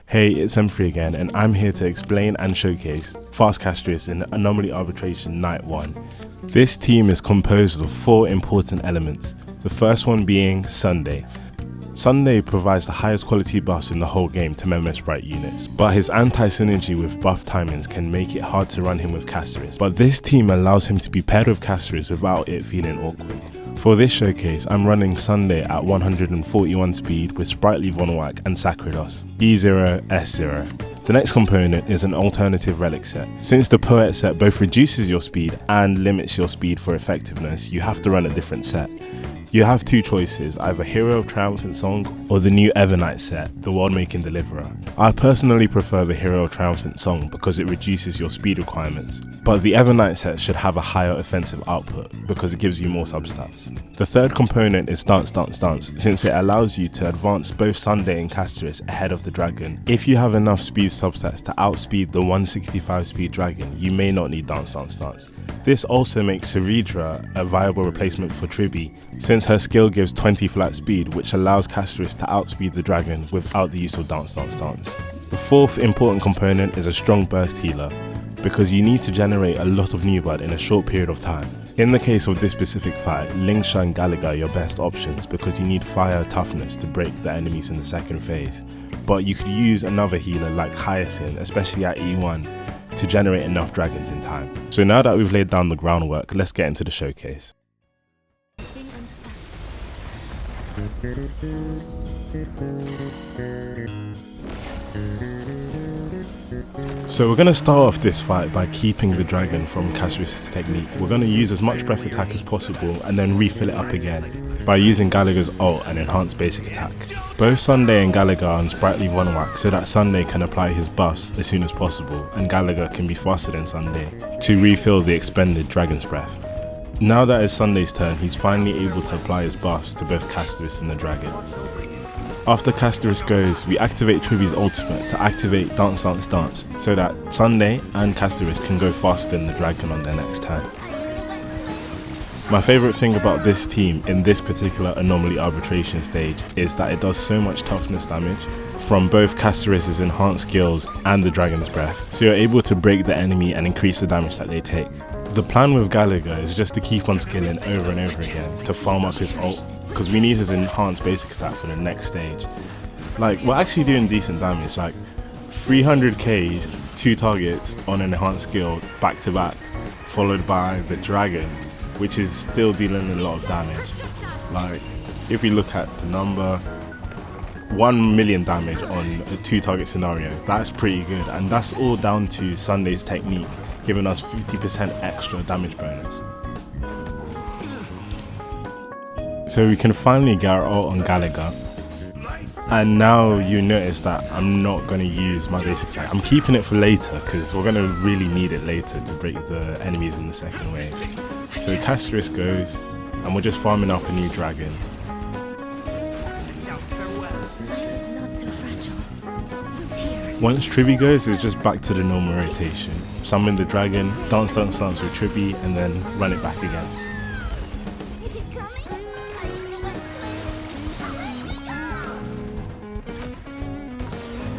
Hey, it's M3 again, and I'm here to explain and showcase Fast Castorice in Anomaly Arbitration Night 1. This team is composed of 4 important elements, the first one being Sunday. Sunday provides the highest quality buffs in the whole game to Memo Sprite units, but his anti-synergy with buff timings can make it hard to run him with Castorice, but this team allows him to be paired with Castorice without it feeling awkward. For this showcase, I'm running Sunday at 141 speed with Sprightly Von Wack and Sacridos, E0, S0. The next component is an alternative relic set. Since the Poet set both reduces your speed and limits your speed for effectiveness, you have to run a different set. You have 2 choices, either Hero of Triumphant Song or the new Evernight set, the World Making Deliverer. I personally prefer the Hero of Triumphant Song because it reduces your speed requirements, but the Evernight set should have a higher offensive output because it gives you more substats. The third component is Dance Dance Dance, since it allows you to advance both Sunday and Castorice ahead of the dragon. If you have enough speed substats to outspeed the 165 speed dragon, you may not need Dance Dance Dance. This also makes Ceredra a viable replacement for Tribbie, since her skill gives 20 flat speed, which allows Castorice to outspeed the dragon without the use of Dance Dance Dance. The fourth important component is a strong burst healer, because you need to generate a lot of new blood in a short period of time. In the case of this specific fight, Lingsha and Gallagher are your best options because you need fire toughness to break the enemies in the second phase, but you could use another healer like Hyacinth, especially at E1, to generate enough dragons in time. So now that we've laid down the groundwork, let's get into the showcase. So we're going to start off this fight by keeping the dragon from Castorice's technique. We're going to use as much breath attack as possible and then refill it up again by using Gallagher's ult and enhanced basic attack. Both Sunday and Gallagher are on Sprightly Von Wack so that Sunday can apply his buffs as soon as possible and Gallagher can be faster than Sunday to refill the expended dragon's breath. Now that it's Sunday's turn, he's finally able to apply his buffs to both Castorice and the dragon. After Castorice goes, we activate Tribbie's ultimate to activate Dance Dance Dance so that Sunday and Castorice can go faster than the dragon on their next turn. My favourite thing about this team in this particular Anomaly Arbitration stage is that it does so much toughness damage from both Castorice's enhanced skills and the dragon's breath, so you're able to break the enemy and increase the damage that they take. The plan with Gallagher is just to keep on skilling over and over again to farm up his ult, because we need his enhanced basic attack for the next stage. Like, we're actually doing decent damage, like 300k, 2 targets on an enhanced skill back to back, followed by the dragon, which is still dealing a lot of damage. Like, if we look at the number, 1 million damage on a 2 target scenario, that's pretty good, and that's all down to Sunday's technique, giving us 50% extra damage bonus. So we can finally get our ult on Gallagher, and now you notice that I'm not going to use my basic attack. I'm keeping it for later because we're going to really need it later to break the enemies in the second wave. So Castorice goes and we're just farming up a new dragon. Once Tribbie goes, it's just back to the normal rotation. Summon the dragon, dance dance dance with Tribbie, and then run it back again.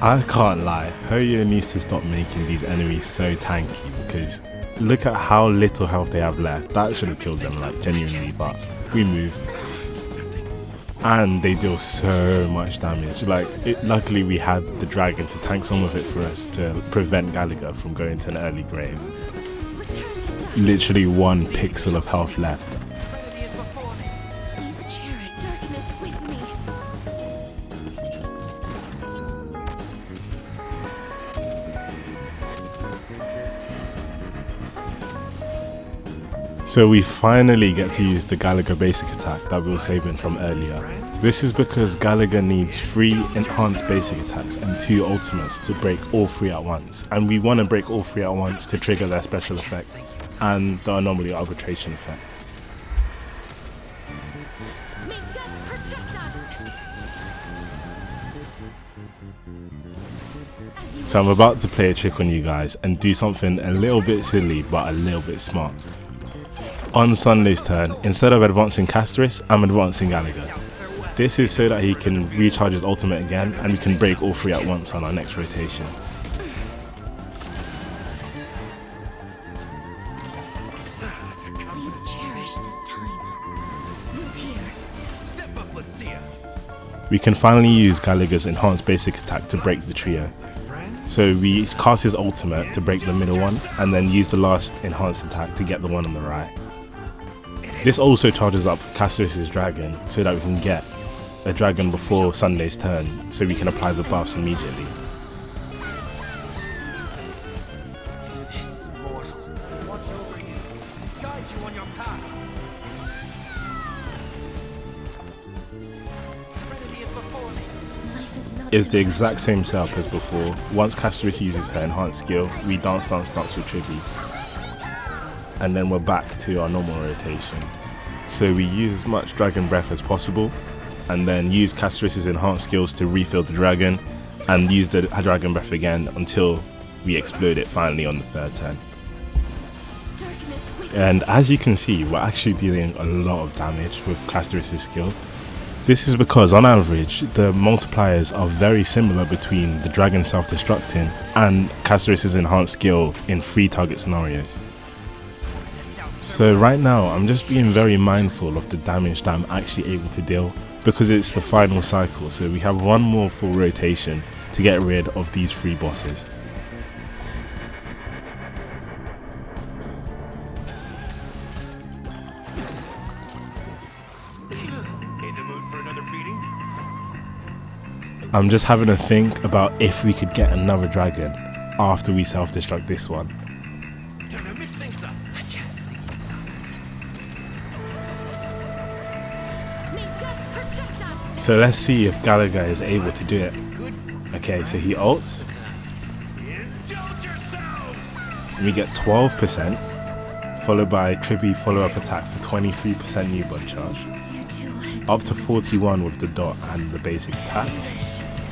I can't lie, Hoyo needs to stop making these enemies so tanky because look at how little health they have left. That should have killed them, like, genuinely, but we move. And they deal so much damage. Like, luckily we had the dragon to tank some of it for us to prevent Gallagher from going to an early grave. Literally 1 pixel of health left. So we finally get to use the Gallagher basic attack that we were saving from earlier. This is because Gallagher needs 3 enhanced basic attacks and 2 ultimates to break all 3 at once. And we want to break all 3 at once to trigger their special effect and the Anomaly Arbitration effect. So I'm about to play a trick on you guys and do something a little bit silly but a little bit smart. On Sunday's turn, instead of advancing Castorice, I'm advancing Gallagher. This is so that he can recharge his ultimate again and we can break all 3 at once on our next rotation. Please cherish this time. Move here. Step up, let's see it. We can finally use Gallagher's enhanced basic attack to break the trio. So we cast his ultimate to break the middle one and then use the last enhanced attack to get the one on the right. This also charges up Castorice's dragon so that we can get a dragon before Sunday's turn so we can apply the buffs immediately. These mortals will watch over you, guide you on your path. Trinity is before me. Life is not It's the exact same setup as before. Once Castorice uses her enhanced skill, we dance with Tribbie. And then we're back to our normal rotation. So we use as much dragon breath as possible and then use Castorice's enhanced skills to refill the dragon and use the dragon breath again until we explode it finally on the 3rd turn. darkness with And as you can see, we're actually dealing a lot of damage with Castorice's skill. This is because on average, the multipliers are very similar between the dragon self-destructing and Castorice's enhanced skill in 3 target scenarios. So right now, I'm just being very mindful of the damage that I'm actually able to deal because it's the final cycle, so we have 1 more full rotation to get rid of these 3 bosses. In the mood for another beating? I'm just having a think about if we could get another dragon after we self-destruct this one. Time to mix things up. me just protect us. So let's see if Gallagher is able to do it. Okay, so he ults. Indulge yourselves! We get 12%, followed by Tribbie follow-up attack for 23% new blood charge. You're too late. Up to 41 with the dot and the basic attack.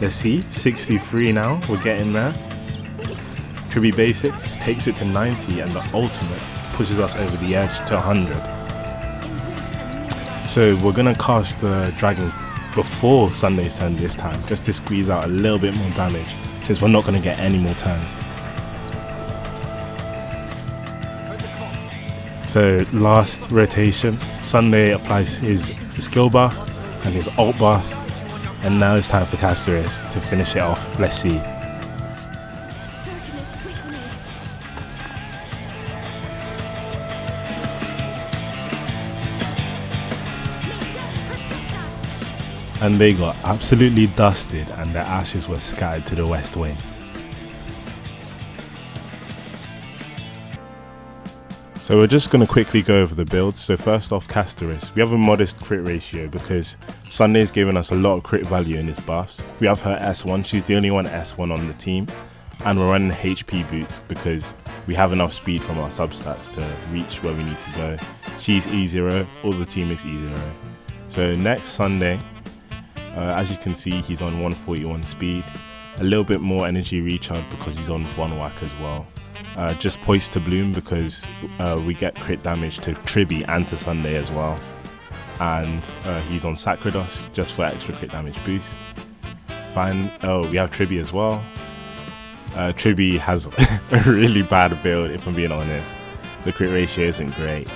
Let's see, 63 now, we're getting there. Tribbie basic takes it to 90 and the ultimate pushes us over the edge to 100. So we're gonna cast the dragon before Sunday's turn this time, just to squeeze out a little bit more damage, since we're not gonna get any more turns. So last rotation, Sunday applies his skill buff and his ult buff, and now it's time for Castorice to finish it off. Let's see. Darkness with me. May death protect us. And they got absolutely dusted and their ashes were scattered to the west wind. So we're just going to quickly go over the builds. So first off, Castorice. We have a modest crit ratio because Sunday's given us a lot of crit value in his buffs. We have her S1, she's the only one S1 on the team. And we're running HP boots because we have enough speed from our substats to reach where we need to go. She's E0, all the team is E0. So next Sunday, as you can see, he's on 141 speed. A little bit more energy recharge because he's on Von Whack as well. Just Poised to Bloom because we get crit damage to Tribbie and to Sunday as well. And he's on Sacrados just for extra crit damage boost. Fine. Oh, we have Tribbie as well. Tribbie has a really bad build, if I'm being honest. The crit ratio isn't great,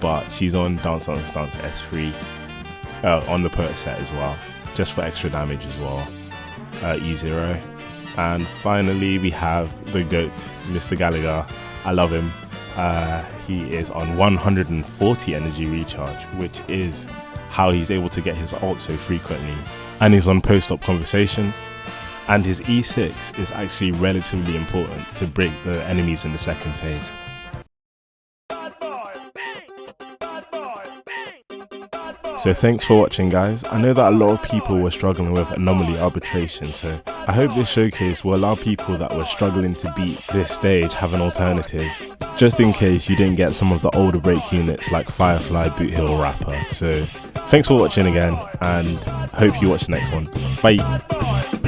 but she's on Dance S3 on the Poet set as well, just for extra damage as well. E0. And finally, we have the GOAT, Mr. Gallagher. I love him. He is on 140 energy recharge, which is how he's able to get his ult so frequently. And he's on post-op conversation. And his E6 is actually relatively important to break the enemies in the second phase. So thanks for watching, guys. I know that a lot of people were struggling with Anomaly Arbitration, so I hope this showcase will allow people that were struggling to beat this stage have an alternative, just in case you didn't get some of the older break units like Firefly, Boot Hill, Rapper. So thanks for watching again, and hope you watch the next one. Bye!